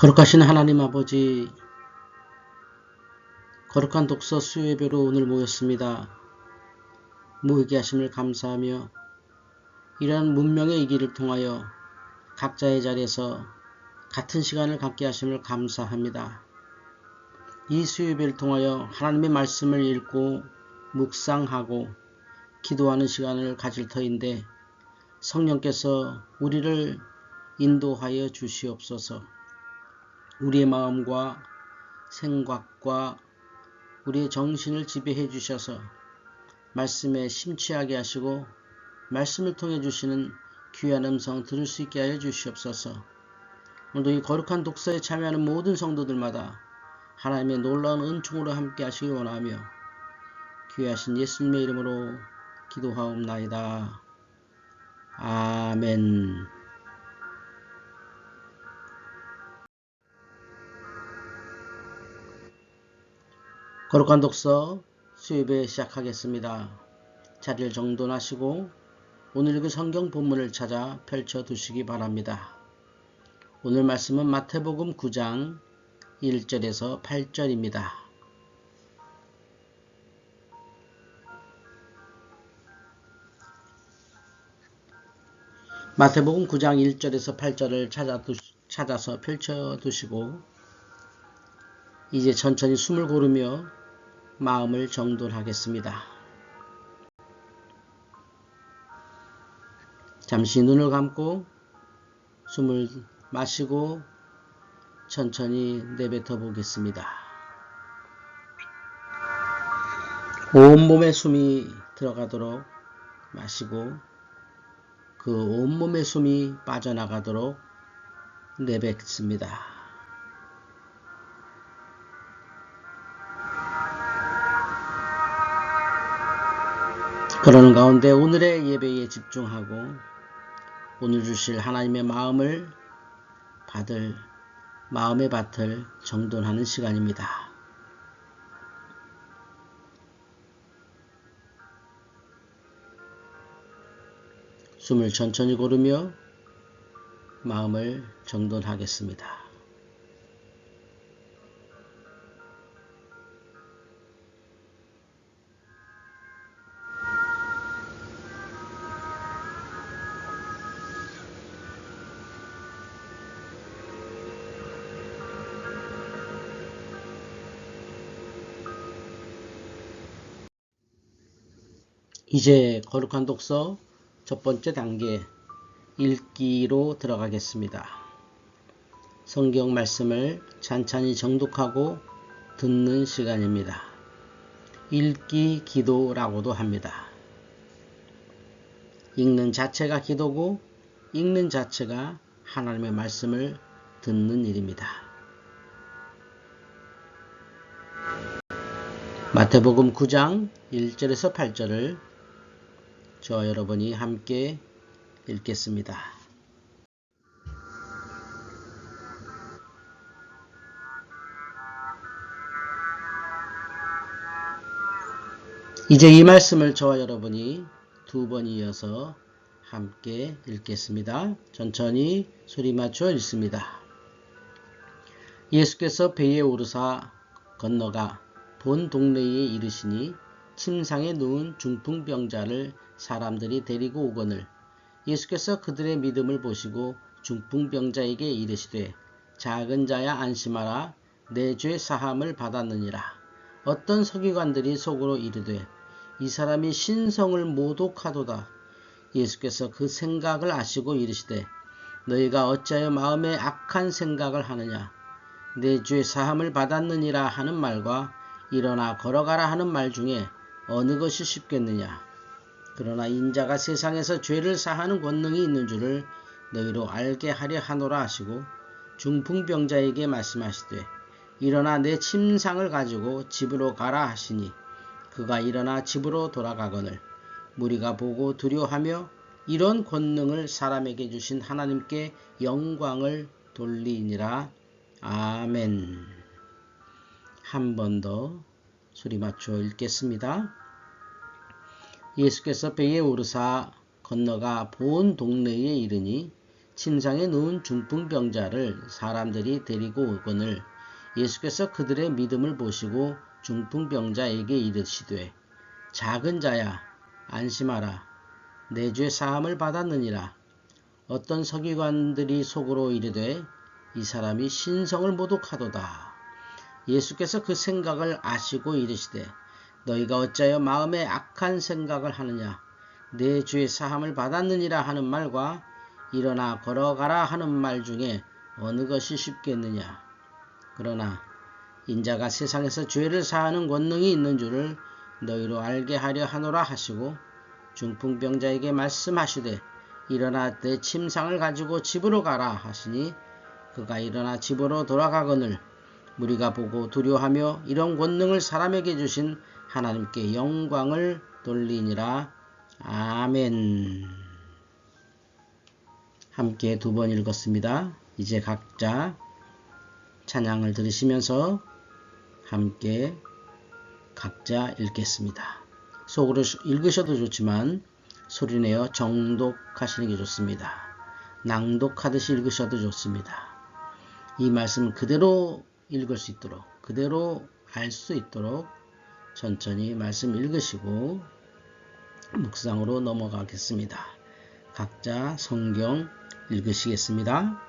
거룩하신 하나님 아버지, 거룩한 독서 수요예배로 오늘 모였습니다. 모이게 하심을 감사하며 이러한 문명의 이기를 통하여 각자의 자리에서 같은 시간을 갖게 하심을 감사합니다. 이 수요예배를 통하여 하나님의 말씀을 읽고 묵상하고 기도하는 시간을 가질 터인데 성령께서 우리를 인도하여 주시옵소서. 우리의 마음과 생각과 우리의 정신을 지배해 주셔서 말씀에 심취하게 하시고 말씀을 통해 주시는 귀한 음성 들을 수 있게 하여 주시옵소서. 오늘도 이 거룩한 독서에 참여하는 모든 성도들마다 하나님의 놀라운 은총으로 함께 하시길 원하며 귀하신 예수님의 이름으로 기도하옵나이다. 아멘. 거룩한 독서 수요예배 시작하겠습니다. 자리를 정돈하시고 오늘 읽은 성경 본문을 찾아 펼쳐두시기 바랍니다. 오늘 말씀은 마태복음 9장 1절에서 8절입니다. 마태복음 9장 1절에서 8절을 찾아서 펼쳐두시고 이제 천천히 숨을 고르며 마음을 정돈하겠습니다. 잠시 눈을 감고 숨을 마시고 천천히 내뱉어 보겠습니다. 온몸에 숨이 들어가도록 마시고 그 온몸에 숨이 빠져나가도록 내뱉습니다. 그러는 가운데 오늘의 예배에 집중하고 오늘 주실 하나님의 마음의 밭을 정돈하는 시간입니다. 숨을 천천히 고르며 마음을 정돈하겠습니다. 이제 거룩한 독서 첫 번째 단계 읽기로 들어가겠습니다. 성경 말씀을 찬찬히 정독하고 듣는 시간입니다. 읽기 기도라고도 합니다. 읽는 자체가 기도고 읽는 자체가 하나님의 말씀을 듣는 일입니다. 마태복음 9장 1절에서 8절을 저와 여러분이 함께 읽겠습니다. 이제 이 말씀을 저와 여러분이 두 번 이어서 함께 읽겠습니다. 천천히 소리 맞춰 읽습니다. 예수께서 배에 오르사 건너가 본 동네에 이르시니 침상에 누운 중풍병자를 사람들이 데리고 오거늘 예수께서 그들의 믿음을 보시고 중풍병자에게 이르시되 작은 자야 안심하라 내 죄 사함을 받았느니라. 어떤 서기관들이 속으로 이르되 이 사람이 신성을 모독하도다. 예수께서 그 생각을 아시고 이르시되 너희가 어찌하여 마음에 악한 생각을 하느냐. 내 죄 사함을 받았느니라 하는 말과 일어나 걸어가라 하는 말 중에 어느 것이 쉽겠느냐. 그러나 인자가 세상에서 죄를 사하는 권능이 있는 줄을 너희로 알게 하려 하노라 하시고 중풍병자에게 말씀하시되 일어나 내 침상을 가지고 집으로 가라 하시니 그가 일어나 집으로 돌아가거늘 무리가 보고 두려워하며 이런 권능을 사람에게 주신 하나님께 영광을 돌리니라. 아멘. 한 번 더 소리 맞춰 읽겠습니다. 예수께서 배에 오르사 건너가 본 동네에 이르니 침상에 누운 중풍병자를 사람들이 데리고 오거늘 예수께서 그들의 믿음을 보시고 중풍병자에게 이르시되 작은 자야 안심하라 내 죄 사함을 받았느니라. 어떤 서기관들이 속으로 이르되 이 사람이 신성을 모독하도다. 예수께서 그 생각을 아시고 이르시되 너희가 어찌하여 마음에 악한 생각을 하느냐. 내 죄 사함을 받았느니라 하는 말과 일어나 걸어가라 하는 말 중에 어느 것이 쉽겠느냐. 그러나 인자가 세상에서 죄를 사하는 권능이 있는 줄을 너희로 알게 하려 하노라 하시고 중풍병자에게 말씀하시되 일어나 내 침상을 가지고 집으로 가라 하시니 그가 일어나 집으로 돌아가거늘 무리가 보고 두려워하며 이런 권능을 사람에게 주신 하나님께 영광을 돌리니라. 아멘. 함께 두 번 읽었습니다. 이제 각자 찬양을 들으시면서 함께 각자 읽겠습니다. 속으로 읽으셔도 좋지만 소리내어 정독하시는 게 좋습니다. 낭독하듯이 읽으셔도 좋습니다. 이 말씀 그대로 읽을 수 있도록, 그대로 알 수 있도록 천천히 말씀 읽으시고 묵상으로 넘어가겠습니다. 각자 성경 읽으시겠습니다.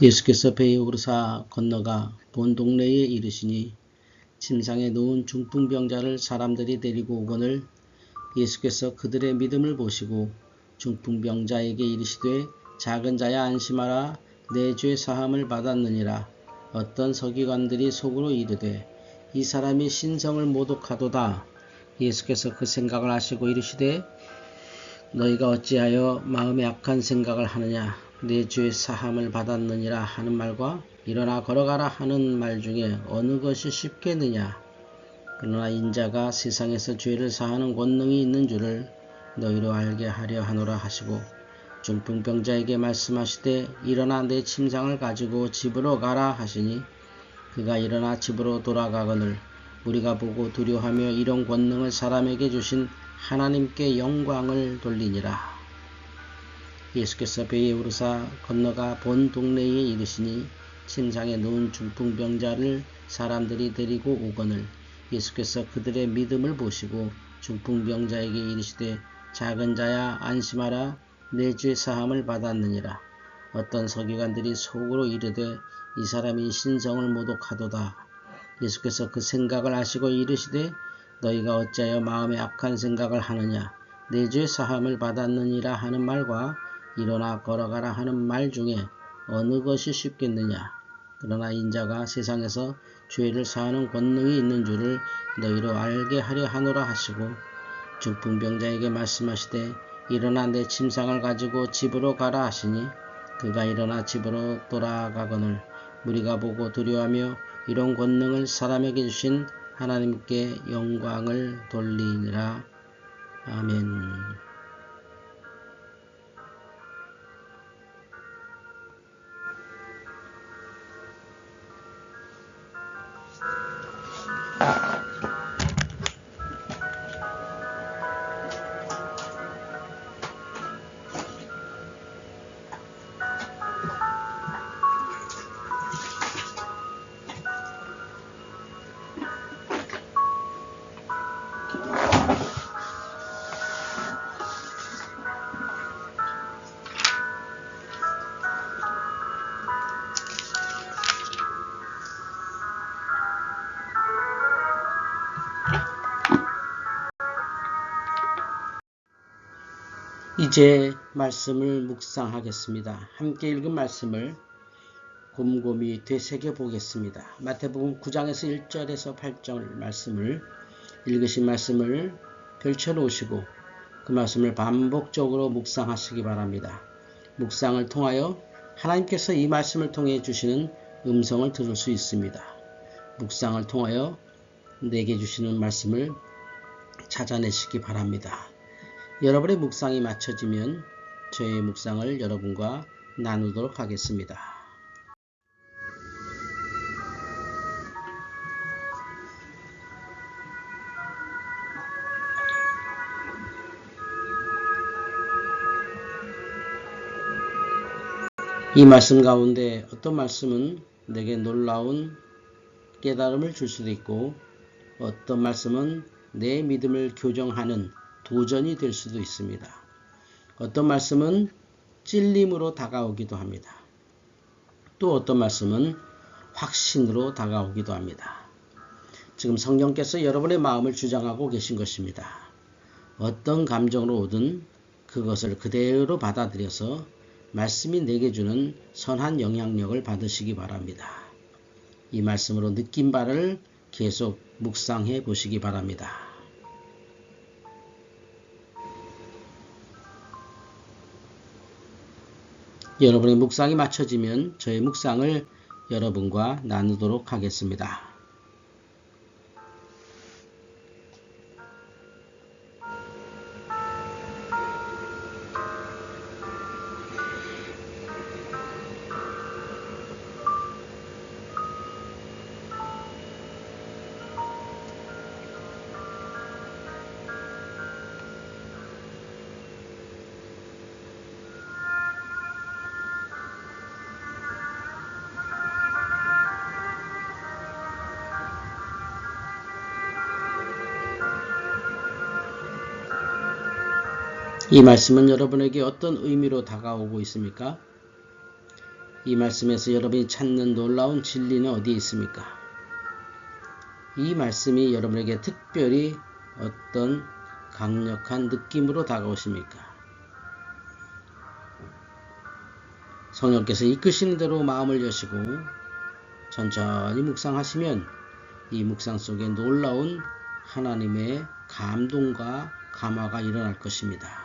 예수께서 배에 오르사 건너가 본 동네에 이르시니 침상에 누운 중풍병자를 사람들이 데리고 오거늘 예수께서 그들의 믿음을 보시고 중풍병자에게 이르시되 작은 자야 안심하라 내 죄 사함을 받았느니라. 어떤 서기관들이 속으로 이르되 이 사람이 신성을 모독하도다. 예수께서 그 생각을 아시고 이르시되 너희가 어찌하여 마음에 악한 생각을 하느냐. 내 죄 사함을 받았느니라 하는 말과 일어나 걸어가라 하는 말 중에 어느 것이 쉽겠느냐. 그러나 인자가 세상에서 죄를 사하는 권능이 있는 줄을 너희로 알게 하려 하노라 하시고 중풍병자에게 말씀하시되 일어나 내 침상을 가지고 집으로 가라 하시니 그가 일어나 집으로 돌아가거늘 우리가 보고 두려워하며 이런 권능을 사람에게 주신 하나님께 영광을 돌리니라. 예수께서 배에 오르사 건너가 본 동네에 이르시니 침상에 누운 중풍병자를 사람들이 데리고 오거늘 예수께서 그들의 믿음을 보시고 중풍병자에게 이르시되 작은 자야 안심하라 내 죄 사함을 받았느니라. 어떤 서기관들이 속으로 이르되 이 사람이 신성을 모독하도다. 예수께서 그 생각을 아시고 이르시되 너희가 어찌하여 마음에 악한 생각을 하느냐. 내 죄 사함을 받았느니라 하는 말과 일어나 걸어가라 하는 말 중에 어느 것이 쉽겠느냐. 그러나 인자가 세상에서 죄를 사하는 권능이 있는 줄을 너희로 알게 하려 하노라 하시고 중풍병자에게 말씀하시되 일어나 내 침상을 가지고 집으로 가라 하시니 그가 일어나 집으로 돌아가거늘 무리가 보고 두려워하며 이런 권능을 사람에게 주신 하나님께 영광을 돌리니라. 아멘. 이제 말씀을 묵상하겠습니다. 함께 읽은 말씀을 곰곰이 되새겨 보겠습니다. 마태복음 9장에서 1절에서 8절 말씀을 읽으신 말씀을 펼쳐놓으시고 그 말씀을 반복적으로 묵상하시기 바랍니다. 묵상을 통하여 하나님께서 이 말씀을 통해 주시는 음성을 들을 수 있습니다. 묵상을 통하여 내게 주시는 말씀을 찾아내시기 바랍니다. 여러분의 묵상이 마쳐지면 저의 묵상을 여러분과 나누도록 하겠습니다. 이 말씀 가운데 어떤 말씀은 내게 놀라운 깨달음을 줄 수도 있고 어떤 말씀은 내 믿음을 교정하는 도전이 될 수도 있습니다. 어떤 말씀은 찔림으로 다가오기도 합니다. 또 어떤 말씀은 확신으로 다가오기도 합니다. 지금 성령께서 여러분의 마음을 주장하고 계신 것입니다. 어떤 감정으로 오든 그것을 그대로 받아들여서 말씀이 내게 주는 선한 영향력을 받으시기 바랍니다. 이 말씀으로 느낀 바를 계속 묵상해 보시기 바랍니다. 여러분의 묵상이 마쳐지면 저의 묵상을 여러분과 나누도록 하겠습니다. 이 말씀은 여러분에게 어떤 의미로 다가오고 있습니까? 이 말씀에서 여러분이 찾는 놀라운 진리는 어디에 있습니까? 이 말씀이 여러분에게 특별히 어떤 강력한 느낌으로 다가오십니까? 성령께서 이끄시는 대로 마음을 여시고 천천히 묵상하시면 이 묵상 속에 놀라운 하나님의 감동과 감화가 일어날 것입니다.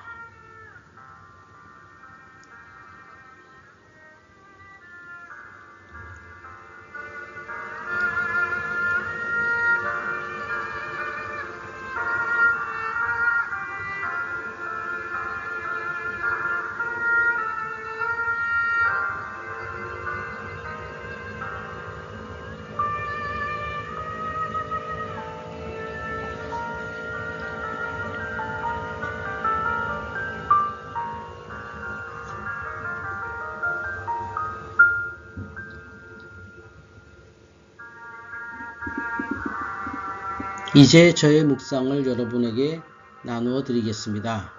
이제 저의 묵상을 여러분에게 나누어 드리겠습니다.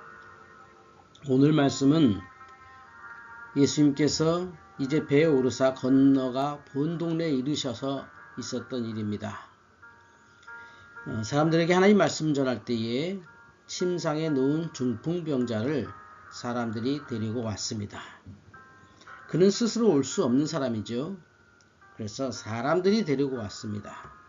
오늘 말씀은 예수님께서 이제 배에 오르사 건너가 본 동네에 이르셔서 있었던 일입니다. 사람들에게 하나님 말씀 전할 때에 침상에 누운 중풍병자를 사람들이 데리고 왔습니다. 그는 스스로 올 수 없는 사람이죠. 그래서 사람들이 데리고 왔습니다.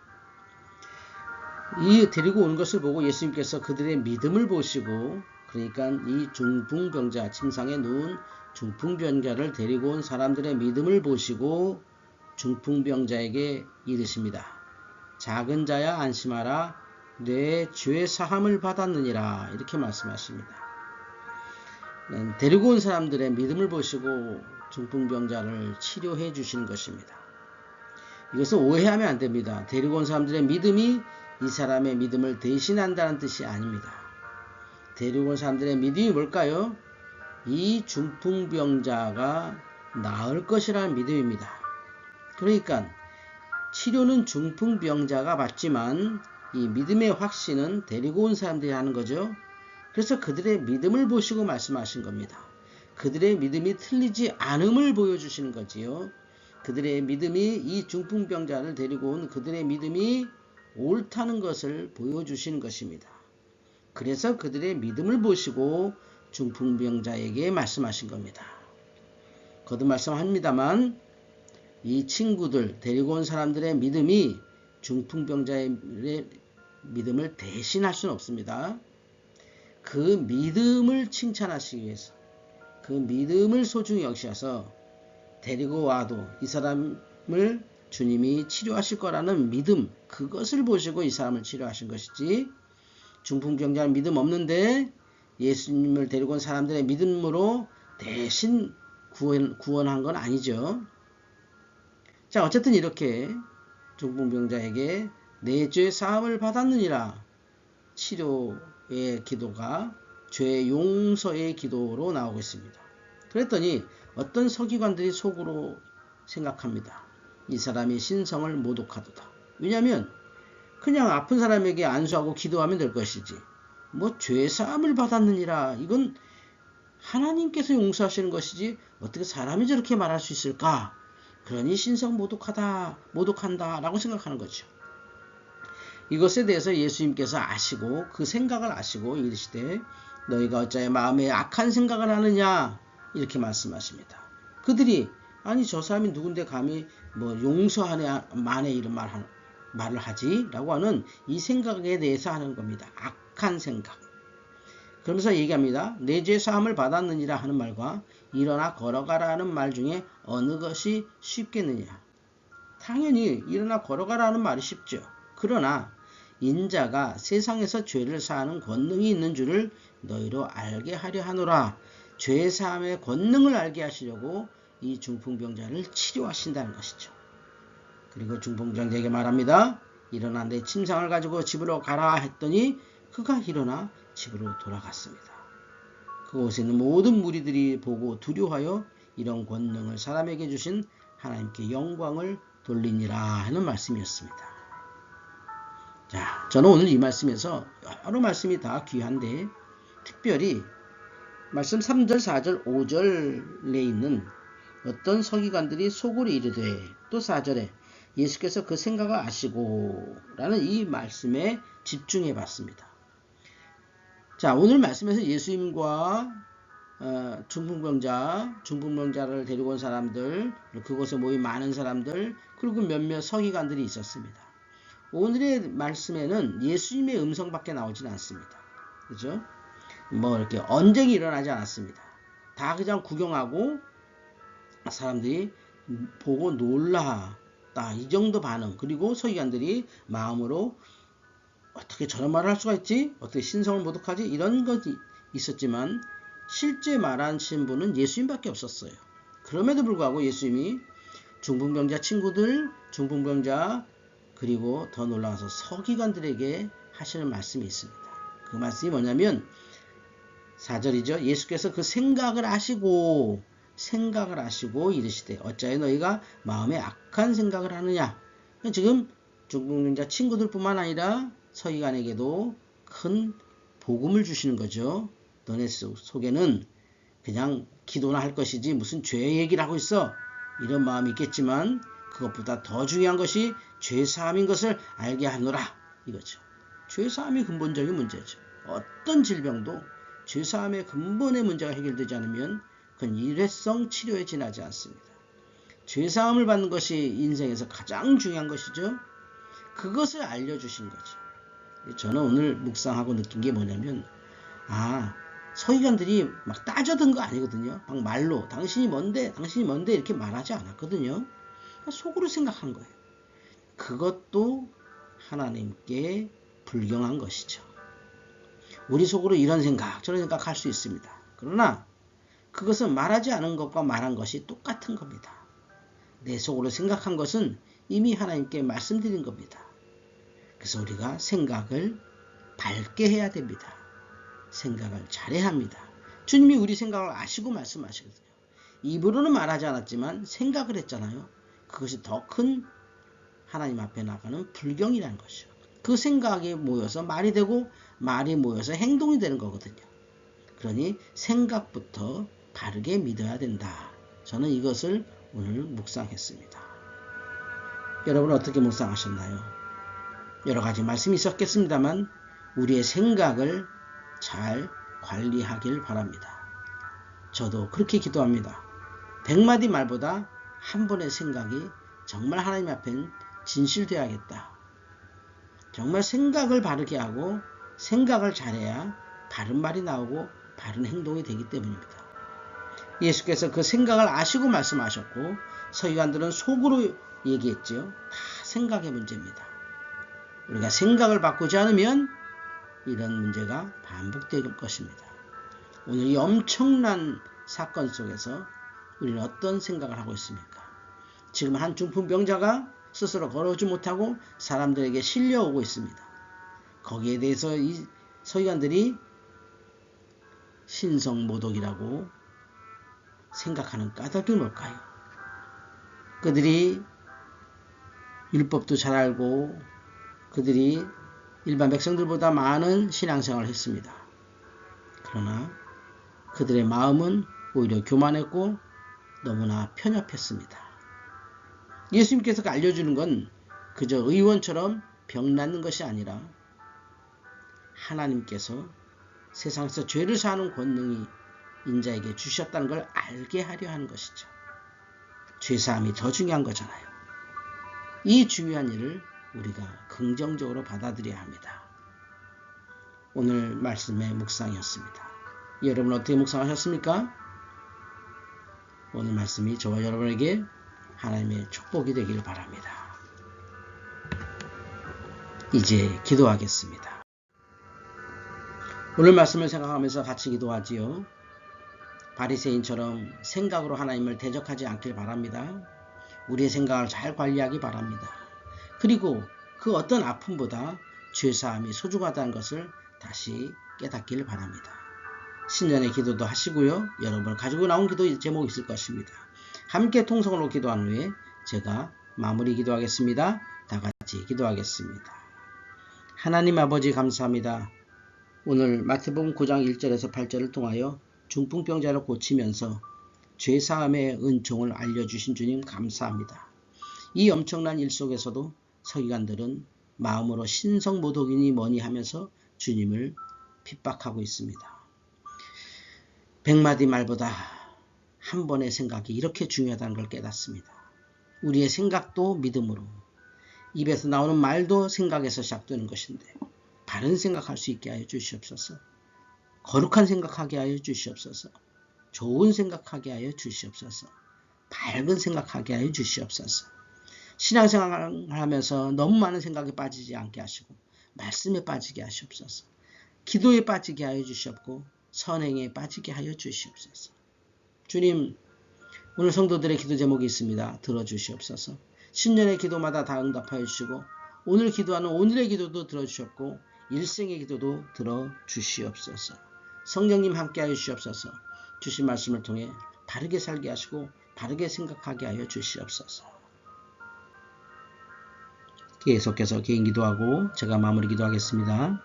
이 데리고 온 것을 보고 예수님께서 그들의 믿음을 보시고, 그러니까 이 중풍병자, 침상에 누운 중풍병자를 데리고 온 사람들의 믿음을 보시고 중풍병자에게 이르십니다. 작은 자야 안심하라, 내 죄 사함을 받았느니라. 이렇게 말씀하십니다. 데리고 온 사람들의 믿음을 보시고 중풍병자를 치료해 주시는 것입니다. 이것을 오해하면 안 됩니다. 데리고 온 사람들의 믿음이 이 사람의 믿음을 대신한다는 뜻이 아닙니다. 데리고 온 사람들의 믿음이 뭘까요? 이 중풍병자가 나을 것이라는 믿음입니다. 그러니까 치료는 중풍병자가 받지만 이 믿음의 확신은 데리고 온 사람들이 하는 거죠. 그래서 그들의 믿음을 보시고 말씀하신 겁니다. 그들의 믿음이 틀리지 않음을 보여주시는 거지요. 그들의 믿음이 이 중풍병자를 데리고 온 그들의 믿음이 옳다는 것을 보여주시는 것입니다. 그래서 그들의 믿음을 보시고 중풍병자에게 말씀하신 겁니다. 거듭 말씀합니다만 이 친구들, 데리고 온 사람들의 믿음이 중풍병자의 믿음을 대신할 수는 없습니다. 그 믿음을 칭찬하시기 위해서, 그 믿음을 소중히 여기셔서 데리고 와도 이 사람을 주님이 치료하실 거라는 믿음, 그것을 보시고 이 사람을 치료하신 것이지, 중풍병자는 믿음 없는데 예수님을 데리고 온 사람들의 믿음으로 대신 구원한 건 아니죠. 자, 어쨌든 이렇게 중풍병자에게 내 죄 사함을 받았느니라, 치료의 기도가 죄 용서의 기도로 나오고 있습니다. 그랬더니 어떤 서기관들이 속으로 생각합니다. 이 사람이 신성을 모독하도다. 왜냐하면 그냥 아픈 사람에게 안수하고 기도하면 될 것이지. 뭐 죄사함을 받았느니라. 이건 하나님께서 용서하시는 것이지 어떻게 사람이 저렇게 말할 수 있을까? 그러니 신성 모독한다 라고 생각하는 거죠. 이것에 대해서 예수님께서 아시고 그 생각을 아시고 이르시되 너희가 어찌하여 마음에 악한 생각을 하느냐 이렇게 말씀하십니다. 그들이 아니 저 사람이 누군데 감히 뭐 용서하네 만에 이런 말을 하지? 라고 하는 이 생각에 대해서 하는 겁니다. 악한 생각. 그러면서 얘기합니다. 내 죄 사함을 받았느니라 하는 말과 일어나 걸어가라 하는 말 중에 어느 것이 쉽겠느냐. 당연히 일어나 걸어가라 하는 말이 쉽죠. 그러나 인자가 세상에서 죄를 사하는 권능이 있는 줄을 너희로 알게 하려 하노라. 죄 사함의 권능을 알게 하시려고 이 중풍병자를 치료하신다는 것이죠. 그리고 중풍병자에게 말합니다. 일어나 내 침상을 가지고 집으로 가라 했더니 그가 일어나 집으로 돌아갔습니다. 그곳에 있는 모든 무리들이 보고 두려워하여 이런 권능을 사람에게 주신 하나님께 영광을 돌리니라 하는 말씀이었습니다. 자, 저는 오늘 이 말씀에서 여러 말씀이 다 귀한데 특별히 말씀 3절, 4절, 5절에 있는 어떤 서기관들이 속으로 이르되 또 4절에 예수께서 그 생각을 아시고 라는 이 말씀에 집중해 봤습니다. 자, 오늘 말씀에서 예수님과 중풍병자를 데리고 온 사람들, 그곳에 모인 많은 사람들, 그리고 몇몇 서기관들이 있었습니다. 오늘의 말씀에는 예수님의 음성밖에 나오진 않습니다. 그죠? 뭐 이렇게 언쟁이 일어나지 않았습니다. 다 그냥 구경하고 사람들이 보고 놀랐다. 이 정도 반응. 그리고 서기관들이 마음으로 어떻게 저런 말을 할 수가 있지? 어떻게 신성을 모독하지? 이런 것이 있었지만 실제 말하신 분은 예수님밖에 없었어요. 그럼에도 불구하고 예수님이 중풍병자 친구들, 중풍병자 그리고 더 놀라워서 서기관들에게 하시는 말씀이 있습니다. 그 말씀이 뭐냐면 4절이죠. 예수께서 그 생각을 아시고 이르시되 어찌하여 너희가 마음에 악한 생각을 하느냐. 지금 중풍병자 친구들뿐만 아니라 서기관에게도 큰 복음을 주시는 거죠. 너네 속에는 그냥 기도나 할 것이지 무슨 죄 얘기를 하고 있어. 이런 마음이 있겠지만 그것보다 더 중요한 것이 죄사함인 것을 알게 하노라. 이거죠. 죄사함이 근본적인 문제죠. 어떤 질병도 죄사함의 근본의 문제가 해결되지 않으면 그건 일회성 치료에 지나지 않습니다. 죄사함을 받는 것이 인생에서 가장 중요한 것이죠. 그것을 알려주신 거죠. 저는 오늘 묵상하고 느낀 게 뭐냐면 서기관들이 막 따져든 거 아니거든요. 막 말로 당신이 뭔데 이렇게 말하지 않았거든요. 속으로 생각한 거예요. 그것도 하나님께 불경한 것이죠. 우리 속으로 이런 생각 저런 생각 할 수 있습니다. 그러나 그것은 말하지 않은 것과 말한 것이 똑같은 겁니다. 내 속으로 생각한 것은 이미 하나님께 말씀드린 겁니다. 그래서 우리가 생각을 밝게 해야 됩니다. 생각을 잘해야 합니다. 주님이 우리 생각을 아시고 말씀하시거든요. 입으로는 말하지 않았지만 생각을 했잖아요. 그것이 더 큰 하나님 앞에 나가는 불경이라는 것이죠. 그 생각이 모여서 말이 되고 말이 모여서 행동이 되는 거거든요. 그러니 생각부터 바르게 믿어야 된다. 저는 이것을 오늘 묵상했습니다. 여러분 어떻게 묵상하셨나요? 여러 가지 말씀이 있었겠습니다만 우리의 생각을 잘 관리하길 바랍니다. 저도 그렇게 기도합니다. 100마디 말보다 한 번의 생각이 정말 하나님 앞엔 진실되어야겠다. 정말 생각을 바르게 하고 생각을 잘해야 바른 말이 나오고 바른 행동이 되기 때문입니다. 예수께서 그 생각을 아시고 말씀하셨고 서기관들은 속으로 얘기했죠. 다 생각의 문제입니다. 우리가 생각을 바꾸지 않으면 이런 문제가 반복될 것입니다. 오늘 이 엄청난 사건 속에서 우리는 어떤 생각을 하고 있습니까? 지금 한 중풍병자가 스스로 걸어오지 못하고 사람들에게 실려오고 있습니다. 거기에 대해서 이 서기관들이 신성모독이라고 생각하는 까닭이 뭘까요? 그들이 율법도 잘 알고 그들이 일반 백성들보다 많은 신앙생활을 했습니다. 그러나 그들의 마음은 오히려 교만했고 너무나 편협했습니다. 예수님께서 알려주는 건 그저 의원처럼 병 낫는 것이 아니라 하나님께서 세상에서 죄를 사하는 권능이 인자에게 주셨다는 걸 알게 하려 하는 것이죠. 죄사함이 더 중요한 거잖아요. 이 중요한 일을 우리가 긍정적으로 받아들여야 합니다. 오늘 말씀의 묵상이었습니다. 여러분 어떻게 묵상하셨습니까? 오늘 말씀이 저와 여러분에게 하나님의 축복이 되기를 바랍니다. 이제 기도하겠습니다. 오늘 말씀을 생각하면서 같이 기도하지요. 바리새인처럼 생각으로 하나님을 대적하지 않길 바랍니다. 우리의 생각을 잘 관리하기 바랍니다. 그리고 그 어떤 아픔보다 죄사함이 소중하다는 것을 다시 깨닫기를 바랍니다. 신년의 기도도 하시고요. 여러분을 가지고 나온 기도 제목이 있을 것입니다. 함께 통성으로 기도한 후에 제가 마무리 기도하겠습니다. 다 같이 기도하겠습니다. 하나님 아버지 감사합니다. 오늘 마태복음 9장 1절에서 8절을 통하여 중풍병자를 고치면서 죄사함의 은총을 알려주신 주님 감사합니다. 이 엄청난 일 속에서도 서기관들은 마음으로 신성모독이니 뭐니 하면서 주님을 핍박하고 있습니다. 100마디 말보다 한 번의 생각이 이렇게 중요하다는 걸 깨닫습니다. 우리의 생각도 믿음으로, 입에서 나오는 말도 생각에서 시작되는 것인데 바른 생각할 수 있게 하여 주시옵소서. 거룩한 생각하게 하여 주시옵소서. 좋은 생각하게 하여 주시옵소서. 밝은 생각하게 하여 주시옵소서. 신앙생활을 하면서 너무 많은 생각에 빠지지 않게 하시고 말씀에 빠지게 하시옵소서. 기도에 빠지게 하여 주시옵고 선행에 빠지게 하여 주시옵소서. 주님, 오늘 성도들의 기도 제목이 있습니다. 들어주시옵소서. 신년의 기도마다 다 응답하여 주시고 오늘 기도하는 오늘의 기도도 들어주셨고 일생의 기도도 들어주시옵소서. 성령님 함께하여 주시옵소서. 주신 말씀을 통해 바르게 살게 하시고 바르게 생각하게 하여 주시옵소서. 계속해서 개인 기도하고 제가 마무리 기도하겠습니다.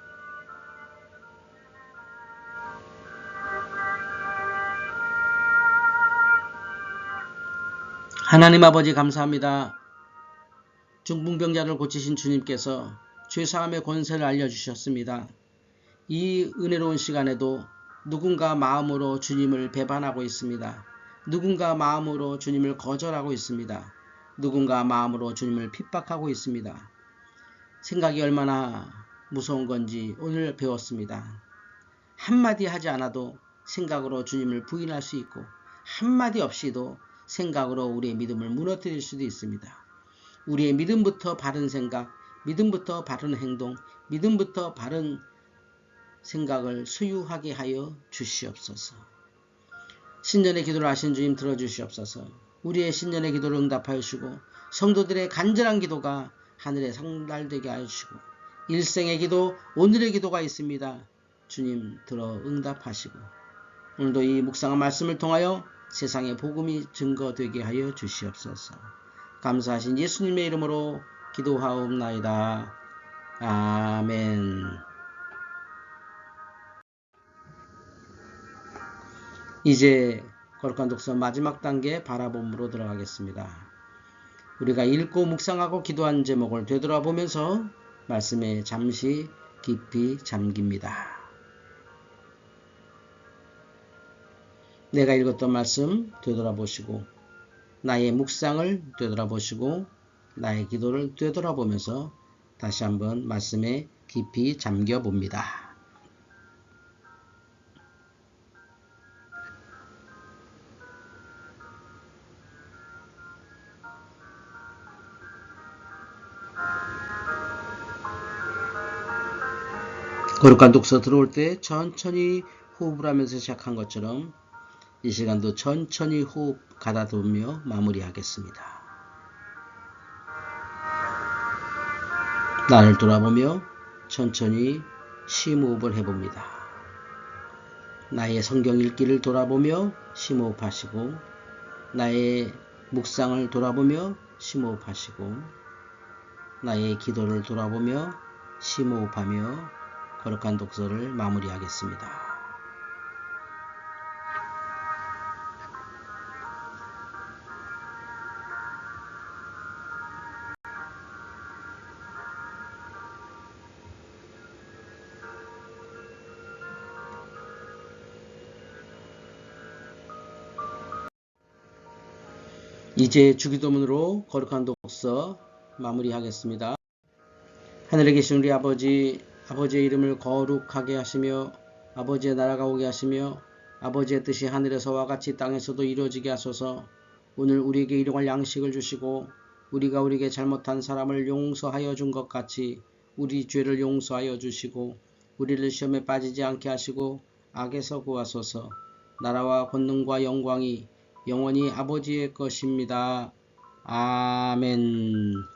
하나님 아버지 감사합니다. 중풍병자를 고치신 주님께서 죄사함의 권세를 알려주셨습니다. 이 은혜로운 시간에도 누군가 마음으로 주님을 배반하고 있습니다. 누군가 마음으로 주님을 거절하고 있습니다. 누군가 마음으로 주님을 핍박하고 있습니다. 생각이 얼마나 무서운 건지 오늘 배웠습니다. 한마디 하지 않아도 생각으로 주님을 부인할 수 있고 한마디 없이도 생각으로 우리의 믿음을 무너뜨릴 수도 있습니다. 우리의 믿음부터 바른 생각, 믿음부터 바른 행동, 믿음부터 바른 생각을 소유하게 하여 주시옵소서. 신년의 기도를 하신 주님 들어주시옵소서. 우리의 신년의 기도를 응답하여 주시고 성도들의 간절한 기도가 하늘에 상달되게 하여 주시고 일생의 기도, 오늘의 기도가 있습니다. 주님 들어 응답하시고 오늘도 이 묵상한 말씀을 통하여 세상의 복음이 증거되게 하여 주시옵소서. 감사하신 예수님의 이름으로 기도하옵나이다. 아멘. 이제 거룩한 독서 마지막 단계 바라봄으로 들어가겠습니다. 우리가 읽고 묵상하고 기도한 제목을 되돌아보면서 말씀에 잠시 깊이 잠깁니다. 내가 읽었던 말씀 되돌아보시고 나의 묵상을 되돌아보시고 나의 기도를 되돌아보면서 다시 한번 말씀에 깊이 잠겨봅니다. 거룩한 독서 들어올 때 천천히 호흡을 하면서 시작한 것처럼 이 시간도 천천히 호흡 가다듬으며 마무리하겠습니다. 나를 돌아보며 천천히 심호흡을 해봅니다. 나의 성경 읽기를 돌아보며 심호흡하시고 나의 묵상을 돌아보며 심호흡하시고 나의 기도를 돌아보며 심호흡하며 거룩한 독서를 마무리하겠습니다. 이제 주기도문으로 거룩한 독서 마무리하겠습니다. 하늘에 계신 우리 아버지, 아버지의 이름을 거룩하게 하시며 아버지의 나라가 오게 하시며 아버지의 뜻이 하늘에서와 같이 땅에서도 이루어지게 하소서. 오늘 우리에게 일용할 양식을 주시고 우리가 우리에게 잘못한 사람을 용서하여 준 것 같이 우리 죄를 용서하여 주시고 우리를 시험에 빠지지 않게 하시고 악에서 구하소서. 나라와 권능과 영광이 영원히 아버지의 것입니다. 아멘.